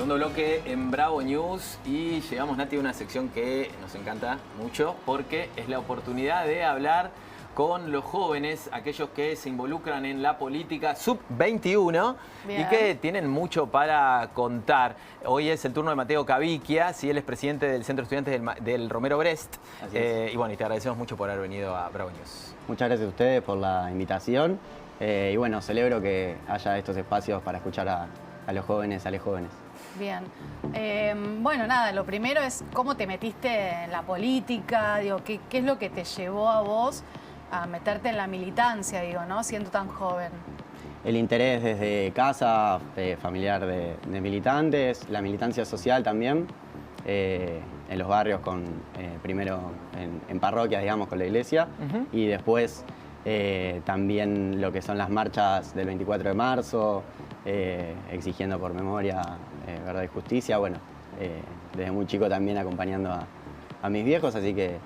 Segundo bloque en Bravo News y llegamos, Nati, a una sección que nos encanta mucho porque es la oportunidad de hablar con los jóvenes, aquellos que se involucran en la política sub-21 y que tienen mucho para contar. Hoy es el turno de Mateo Cavicchia, sí, él es presidente del Centro de Estudiantes del Romero Brest. Y bueno, y te agradecemos mucho por haber venido a Bravo News. Muchas gracias a ustedes por la invitación y bueno, celebro que haya estos espacios para escuchar a los jóvenes, a los jóvenes. Bien. Bueno, nada, lo primero es cómo te metiste en la política, digo, ¿qué es lo que te llevó a vos a meterte en la militancia, digo, ¿no? Siendo tan joven. El interés desde casa, familiar de militantes, la militancia social también, en los barrios, primero en parroquias, digamos, con la iglesia, y después también lo que son las marchas del 24 de marzo, exigiendo por memoria, verdad y justicia. Bueno, desde muy chico también acompañando a mis viejos, así que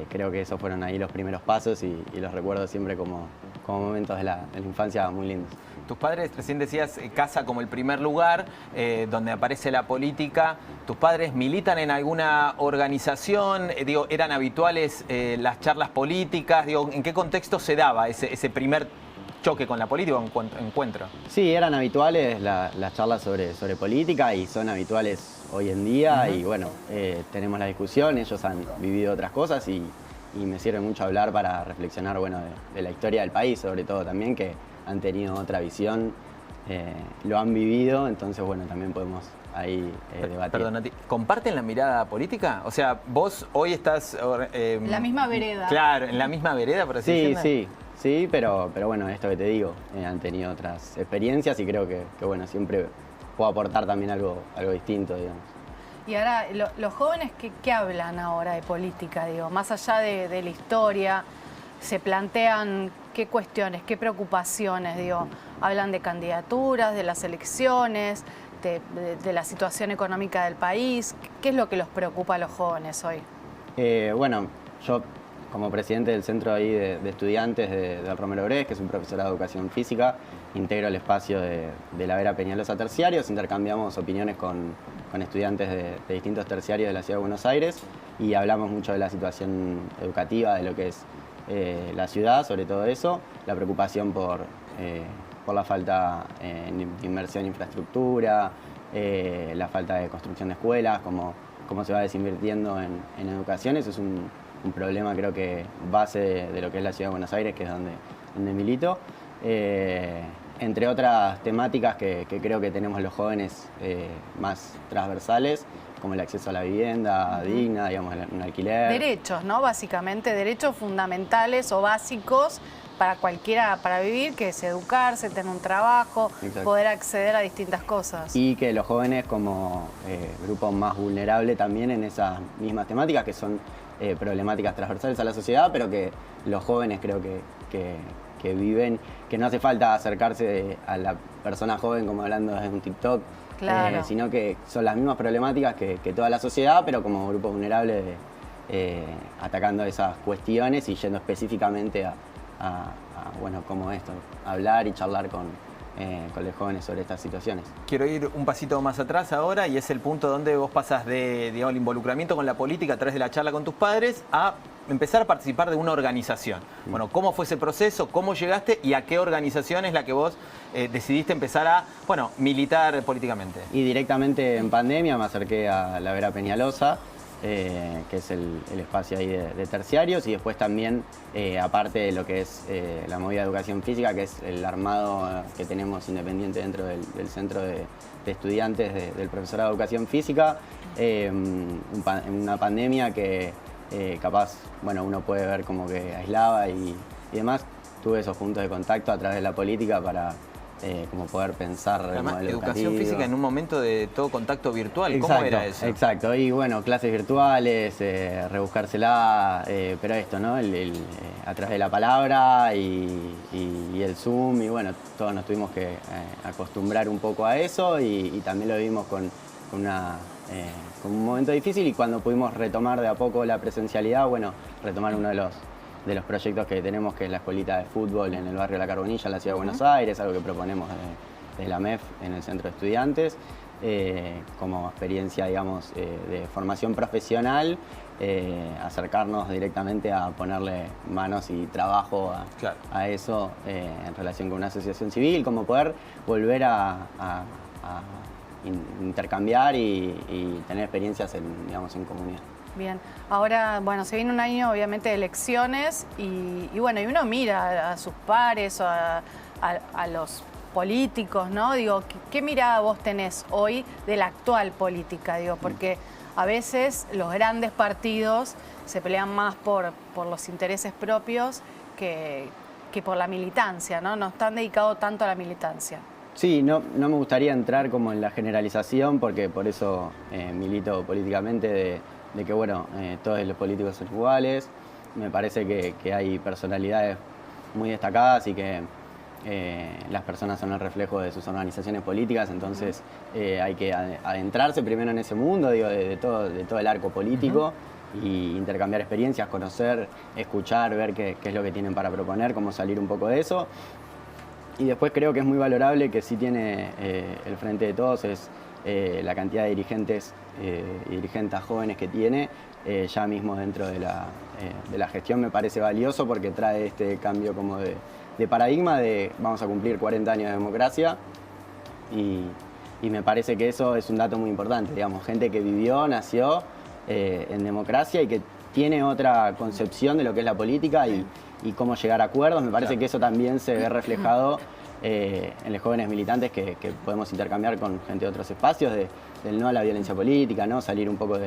creo que esos fueron ahí los primeros pasos y los recuerdo siempre como momentos de la infancia muy lindos. Tus padres, recién decías, casa como el primer lugar donde aparece la política. ¿Tus padres militan en alguna organización? Digo, ¿eran habituales las charlas políticas? Digo, ¿en qué contexto se daba ese primer choque con la política o encuentro? Sí, eran habituales las charlas sobre política y son habituales hoy en día y bueno, tenemos la discusión, ellos han vivido otras cosas y me sirve mucho hablar para reflexionar, bueno, de la historia del país, sobre todo también, que han tenido otra visión, lo han vivido, entonces bueno, también podemos ahí debatir. Perdón, Nati, ¿comparten la mirada política? O sea, vos hoy estás... la misma vereda. Claro, en la misma vereda, por así decirlo. Sí, pero bueno, esto que te digo, han tenido otras experiencias y creo que bueno, siempre puedo aportar también algo distinto, digamos. Y ahora, los jóvenes, ¿qué hablan ahora de política? Digo, más allá de la historia, se plantean qué cuestiones, qué preocupaciones, digo, hablan de candidaturas, de las elecciones, de la situación económica del país. ¿Qué es lo que los preocupa a los jóvenes hoy? Bueno, yo como presidente del centro ahí de estudiantes del Romero Brest, que es un profesorado de educación física, integro el espacio de la Vera Peñalosa Terciarios, intercambiamos opiniones con estudiantes de distintos terciarios de la Ciudad de Buenos Aires y hablamos mucho de la situación educativa, de lo que es la ciudad, sobre todo eso, la preocupación por la falta de inversión en infraestructura, la falta de construcción de escuelas, cómo se va desinvirtiendo en educación. Eso es un problema, creo que base de lo que es la Ciudad de Buenos Aires, que es donde milito. Entre otras temáticas que creo que tenemos los jóvenes más transversales, como el acceso a la vivienda digna, digamos, un alquiler. Derechos, ¿no? Básicamente, derechos fundamentales o básicos para cualquiera, para vivir, que es educarse, tener un trabajo, poder acceder a distintas cosas. Y que los jóvenes como grupo más vulnerable también en esas mismas temáticas, que son problemáticas transversales a la sociedad, pero que los jóvenes creo que viven, que no hace falta acercarse a la persona joven como hablando desde un TikTok, claro, sino que son las mismas problemáticas que toda la sociedad, pero como grupo vulnerable atacando esas cuestiones y yendo específicamente a bueno, como esto, hablar y charlar con los jóvenes sobre estas situaciones. Quiero ir un pasito más atrás ahora y es el punto donde vos pasas de, digamos, el involucramiento con la política a través de la charla con tus padres a empezar a participar de una organización. Bueno, ¿cómo fue ese proceso? ¿Cómo llegaste? ¿Y a qué organización es la que vos decidiste empezar a, bueno, militar políticamente? Y directamente en pandemia me acerqué a la Vera Peñalosa, que es el espacio ahí de terciarios, y después también, aparte de lo que es la movida de educación física, que es el armado que tenemos independiente dentro del centro de estudiantes del profesorado de educación física, en una pandemia que capaz, bueno, uno puede ver como que aislaba y demás, tuve esos puntos de contacto a través de la política para como poder pensar el modelo educación educativo. Física en un momento de todo contacto virtual. Exacto, ¿cómo era eso? Exacto, y bueno, clases virtuales, rebuscársela, pero esto, ¿no? A través de la palabra y el Zoom, y bueno, todos nos tuvimos que acostumbrar un poco a eso y también lo vivimos con un momento difícil, y cuando pudimos retomar de a poco la presencialidad, bueno, retomar uno de los proyectos que tenemos, que es la escuelita de fútbol en el barrio La Carbonilla, en la Ciudad de Buenos Aires, algo que proponemos de la MEF en el centro de estudiantes. como experiencia, digamos, de formación profesional, acercarnos directamente a ponerle manos y trabajo a eso en relación con una asociación civil, como poder volver a intercambiar y tener experiencias digamos, en comunidad. Bien, ahora, bueno, se viene un año obviamente de elecciones y bueno, y uno mira a sus pares o a los políticos, ¿no? Digo, ¿qué mirada vos tenés hoy de la actual política? Digo, porque a veces los grandes partidos se pelean más por los intereses propios que por la militancia, ¿no? No están dedicados tanto a la militancia. Sí, no me gustaría entrar como en la generalización, porque por eso milito políticamente de que, bueno, todos los políticos son iguales. Me parece que hay personalidades muy destacadas y que las personas son el reflejo de sus organizaciones políticas, entonces hay que adentrarse primero en ese mundo, digo, de todo el arco político y intercambiar experiencias, conocer, escuchar, ver qué es lo que tienen para proponer, cómo salir un poco de eso. Y después creo que es muy valorable que sí tiene el Frente de Todos, es la cantidad de dirigentes y dirigentes jóvenes que tiene, ya mismo dentro de la gestión me parece valioso porque trae este cambio como de paradigma de vamos a cumplir 40 años de democracia y me parece que eso es un dato muy importante, digamos, gente que vivió, nació en democracia y que tiene otra concepción de lo que es la política y cómo llegar a acuerdos. Me parece que eso también se ve reflejado en los jóvenes militantes que podemos intercambiar con gente de otros espacios, del no a la violencia política, ¿no? Salir un poco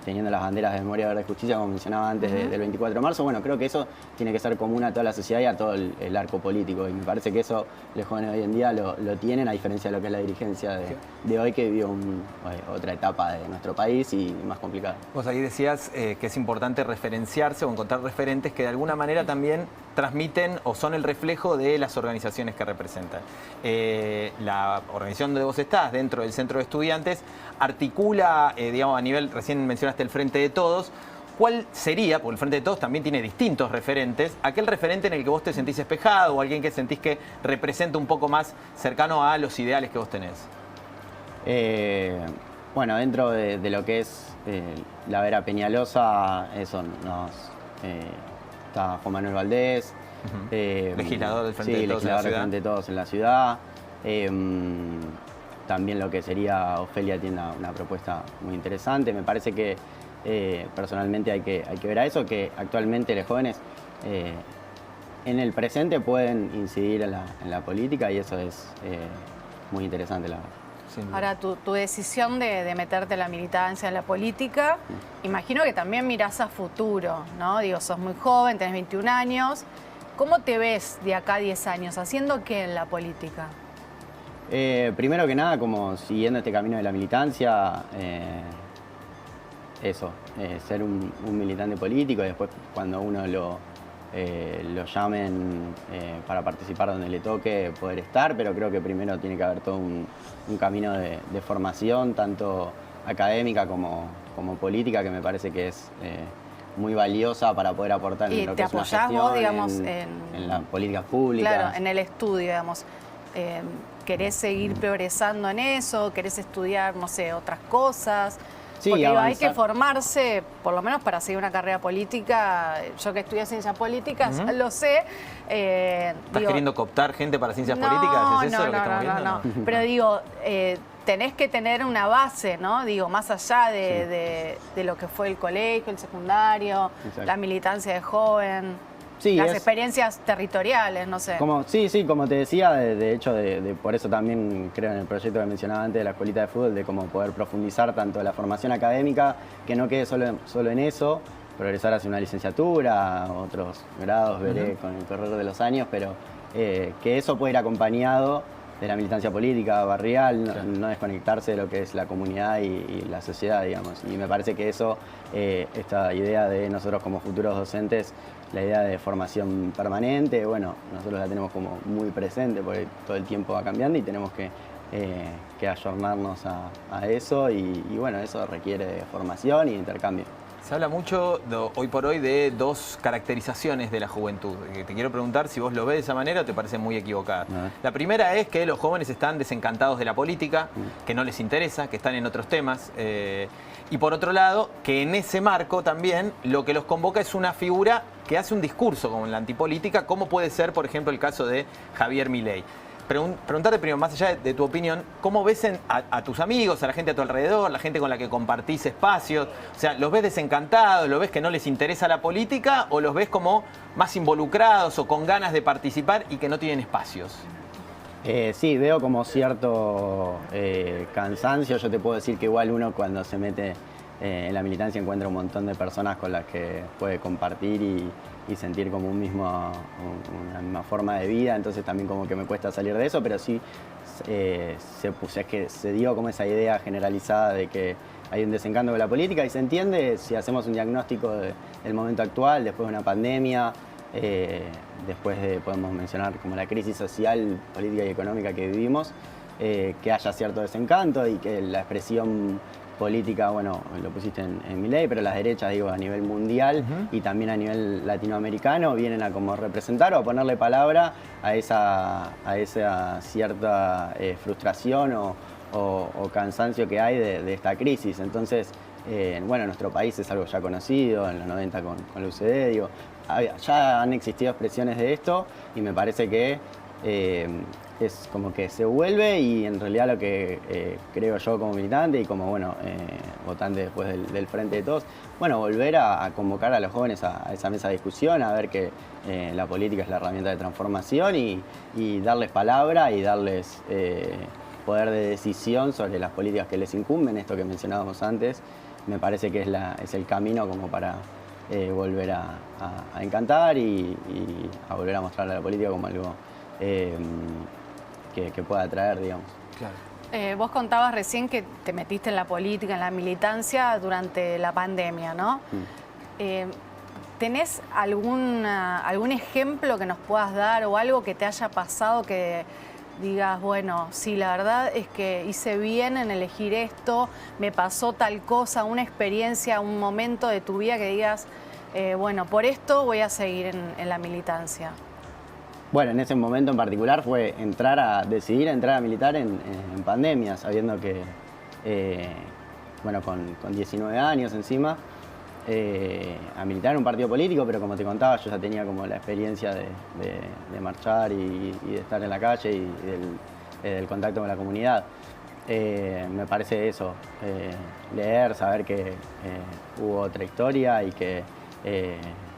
teniendo las banderas de memoria, verdad y justicia, como mencionaba antes, del 24 de marzo. Bueno, creo que eso tiene que ser común a toda la sociedad y a todo el arco político. Y me parece que eso los jóvenes hoy en día lo tienen, a diferencia de lo que es la dirigencia de hoy, que vivió otra etapa de nuestro país y más complicada. Vos ahí decías que es importante referenciarse o encontrar referentes que de alguna manera también transmiten o son el reflejo de las organizaciones que representan. La organización donde vos estás, dentro del Centro de Estudiantes, articula, digamos, a nivel, recién mencionaste el Frente de Todos. ¿Cuál sería, porque el Frente de Todos también tiene distintos referentes, aquel referente en el que vos te sentís espejado o alguien que sentís que representa un poco más cercano a los ideales que vos tenés? Bueno, dentro de lo que es la Vera Peñalosa, eso está Juan Manuel Valdés, legislador del Frente de Todos, legislador del Frente de Todos en la ciudad. También lo que sería Ofelia tiene una propuesta muy interesante. Me parece que personalmente hay que ver a eso, que actualmente los jóvenes en el presente pueden incidir en la política y eso es muy interesante, la verdad. Ahora, tu decisión de meterte en la militancia, en la política, imagino que también mirás a futuro, ¿no? Digo, sos muy joven, tenés 21 años. ¿Cómo te ves de acá a 10 años? ¿Haciendo qué en la política? Primero que nada, como siguiendo este camino de la militancia, ser un militante político y después cuando uno lo llamen para participar donde le toque, poder estar, pero creo que primero tiene que haber todo un camino de formación, tanto académica como política, que me parece que es muy valiosa para poder aportar en lo que es una gestión, vos, digamos, en las políticas públicas. Claro, en el estudio, digamos. ¿Querés seguir progresando en eso? ¿Querés estudiar, no sé, otras cosas? Sí, porque hay que formarse, por lo menos para seguir una carrera política. Yo que estudié ciencias políticas, lo sé. ¿Estás queriendo cooptar gente para ciencias políticas? ¿Es eso lo que estamos viendo? No. Pero digo, tenés que tener una base, ¿no? Digo, más allá de lo que fue el colegio, el secundario, la militancia de joven. Sí, las experiencias territoriales, no sé. Como te decía, de hecho, por eso también creo en el proyecto que mencionaba antes de la escuelita de fútbol, de cómo poder profundizar tanto la formación académica, que no quede solo en eso, progresar hacia una licenciatura, otros grados, veré con el correr de los años, pero que eso pueda ir acompañado de la militancia política, barrial, no desconectarse de lo que es la comunidad y la sociedad, digamos. Y me parece que eso, esta idea de nosotros como futuros docentes, la idea de formación permanente, bueno, nosotros la tenemos como muy presente porque todo el tiempo va cambiando y tenemos que ayornarnos a eso y bueno, eso requiere formación y intercambio. Se habla mucho hoy por hoy de dos caracterizaciones de la juventud. Te quiero preguntar si vos lo ves de esa manera o te parece muy equivocada. La primera es que los jóvenes están desencantados de la política, que no les interesa, que están en otros temas. Y por otro lado, que en ese marco también lo que los convoca es una figura que hace un discurso con la antipolítica, como puede ser, por ejemplo, el caso de Javier Milei. Preguntarte primero, más allá de tu opinión, ¿cómo ves a tus amigos, a la gente a tu alrededor, la gente con la que compartís espacios? O sea, ¿los ves desencantados, los ves que no les interesa la política o los ves como más involucrados o con ganas de participar y que no tienen espacios? Sí, veo como cierto cansancio. Yo te puedo decir que igual uno cuando se mete en la militancia encuentra un montón de personas con las que puede compartir y sentir como una misma forma de vida, entonces también como que me cuesta salir de eso, pero sí es que se dio como esa idea generalizada de que hay un desencanto con la política y se entiende si hacemos un diagnóstico del momento actual, después de una pandemia, podemos mencionar como la crisis social, política y económica que vivimos, que haya cierto desencanto y que la expresión política, bueno, lo pusiste en Milei, pero las derechas, digo, a nivel mundial y también a nivel latinoamericano vienen a como representar o a ponerle palabra a esa cierta frustración o cansancio que hay de esta crisis. Entonces, bueno, nuestro país es algo ya conocido, en los 90 con la UCD, digo, ya han existido expresiones de esto y me parece que es como que se vuelve y en realidad lo que creo yo como militante y como bueno votante después del Frente de Todos, bueno, volver a convocar a los jóvenes a esa mesa de discusión, a ver que la política es la herramienta de transformación y darles palabra y darles poder de decisión sobre las políticas que les incumben, esto que mencionábamos antes, me parece que es el camino como para volver a encantar y a volver a mostrar a la política como algo que pueda atraer, digamos. Claro. Vos contabas recién que te metiste en la política, en la militancia durante la pandemia, ¿no? ¿Tenés algún ejemplo que nos puedas dar o algo que te haya pasado que digas, bueno, sí, la verdad es que hice bien en elegir esto, me pasó tal cosa, una experiencia, un momento de tu vida que digas, bueno, por esto voy a seguir en la militancia? Bueno, en ese momento en particular fue decidir entrar a militar en pandemia, sabiendo que, bueno, con 19 años encima, a militar en un partido político, pero como te contaba, yo ya tenía como la experiencia de marchar y de estar en la calle y del contacto con la comunidad. Me parece eso, leer, saber que hubo otra historia y que,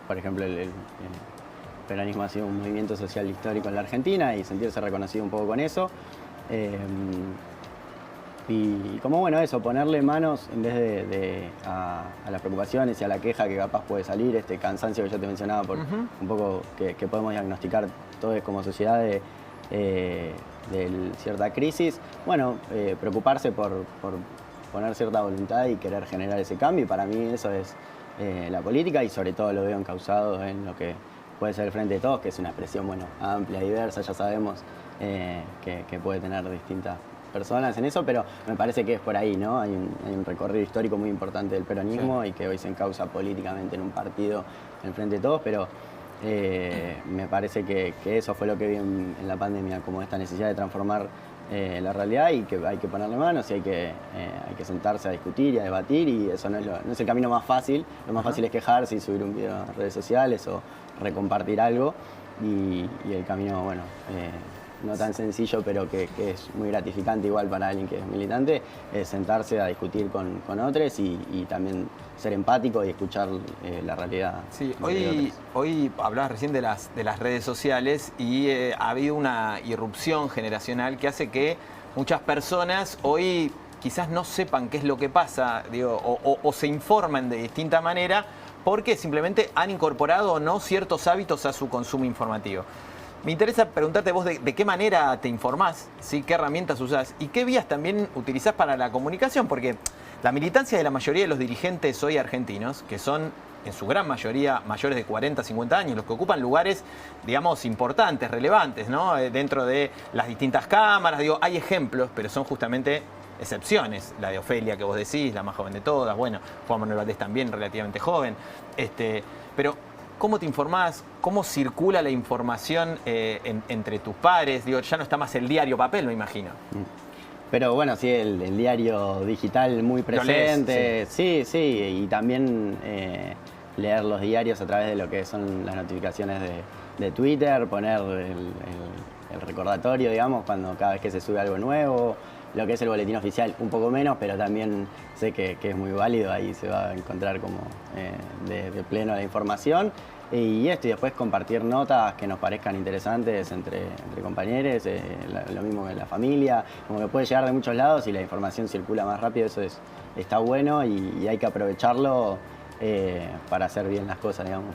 por ejemplo, el peronismo ha sido un movimiento social histórico en la Argentina y sentirse reconocido un poco con eso. Y como bueno, eso, ponerle manos en vez a las preocupaciones y a la queja que capaz puede salir, este cansancio que yo te mencionaba por un poco que podemos diagnosticar todos como sociedad de cierta crisis. Bueno, preocuparse por poner cierta voluntad y querer generar ese cambio, y para mí eso es la política, y sobre todo lo veo encauzado en lo que puede ser el Frente de Todos, que es una expresión, bueno, amplia, diversa, ya sabemos que puede tener distintas personas en eso, pero me parece que es por ahí, ¿no? Hay un recorrido histórico muy importante del peronismo, sí, y que hoy se encausa políticamente en un partido, en el Frente de Todos, pero me parece que eso fue lo que vi en la pandemia, como esta necesidad de transformar la realidad, y que hay que ponerle manos y hay que sentarse a discutir y a debatir, y eso no es el camino más fácil. Lo más fácil es quejarse y subir un video a redes sociales o recompartir algo, y el camino, bueno, no tan sencillo, pero que es muy gratificante igual para alguien que es militante, es sentarse a discutir con otros y también ser empático y escuchar la realidad. Sí, hoy hablabas recién de las redes sociales y ha habido una irrupción generacional que hace que muchas personas hoy quizás no sepan qué es lo que pasa, digo, o se informan de distinta manera porque simplemente han incorporado o no ciertos hábitos a su consumo informativo. Me interesa preguntarte vos de qué manera te informás, ¿sí? ¿Qué herramientas usás y qué vías también utilizás para la comunicación? Porque la militancia de la mayoría de los dirigentes hoy argentinos, que son en su gran mayoría mayores de 40, 50 años, los que ocupan lugares, digamos, importantes, relevantes, ¿no? Dentro de las distintas cámaras, digo, hay ejemplos, pero son justamente excepciones, la de Ofelia que vos decís, la más joven de todas, bueno, Juan Manuel Valdés también relativamente joven, pero ¿cómo te informás? ¿Cómo circula la información entre tus pares? Digo, ya no está más el diario papel, me imagino. Pero bueno, sí, el diario digital muy presente. Sí, y también leer los diarios a través de lo que son las notificaciones de Twitter, poner el recordatorio, digamos, cada vez que se sube algo nuevo. Lo que es el boletín oficial, un poco menos, pero también sé que es muy válido, ahí se va a encontrar como de pleno la información. Y después compartir notas que nos parezcan interesantes entre compañeros, lo mismo que la familia, como que puede llegar de muchos lados y la información circula más rápido, eso está bueno y hay que aprovecharlo para hacer bien las cosas, digamos,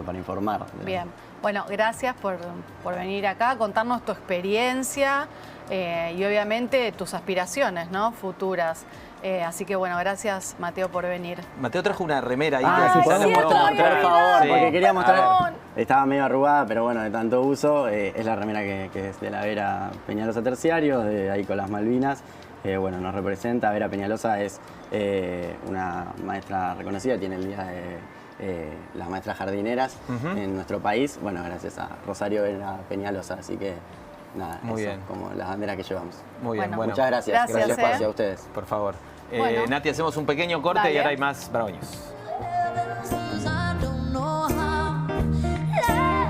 para informar. Bien, bueno, gracias por venir acá, contarnos tu experiencia y obviamente tus aspiraciones, ¿no? Futuras. Así que bueno, gracias Mateo por venir. Mateo trajo una remera ahí. Si quizás la podemos podemos mostrar, por favor, Sí. porque quería mostrar. Estaba medio arrugada, pero bueno, de tanto uso. Es la remera que es de la Vera Peñalosa Terciarios, de ahí con las Malvinas. Bueno, nos representa. Vera Peñalosa es una maestra reconocida, tiene el día de las maestras jardineras en nuestro país. Bueno, gracias a Rosario Vera Peñalosa, así que nada, Muy eso, bien. como las banderas que llevamos. Muy bien, bueno. Muchas gracias. Gracias, Espacio a ustedes. Por favor. Bueno. Nati, hacemos un pequeño corte Dale. y ahora hay más Bravo News.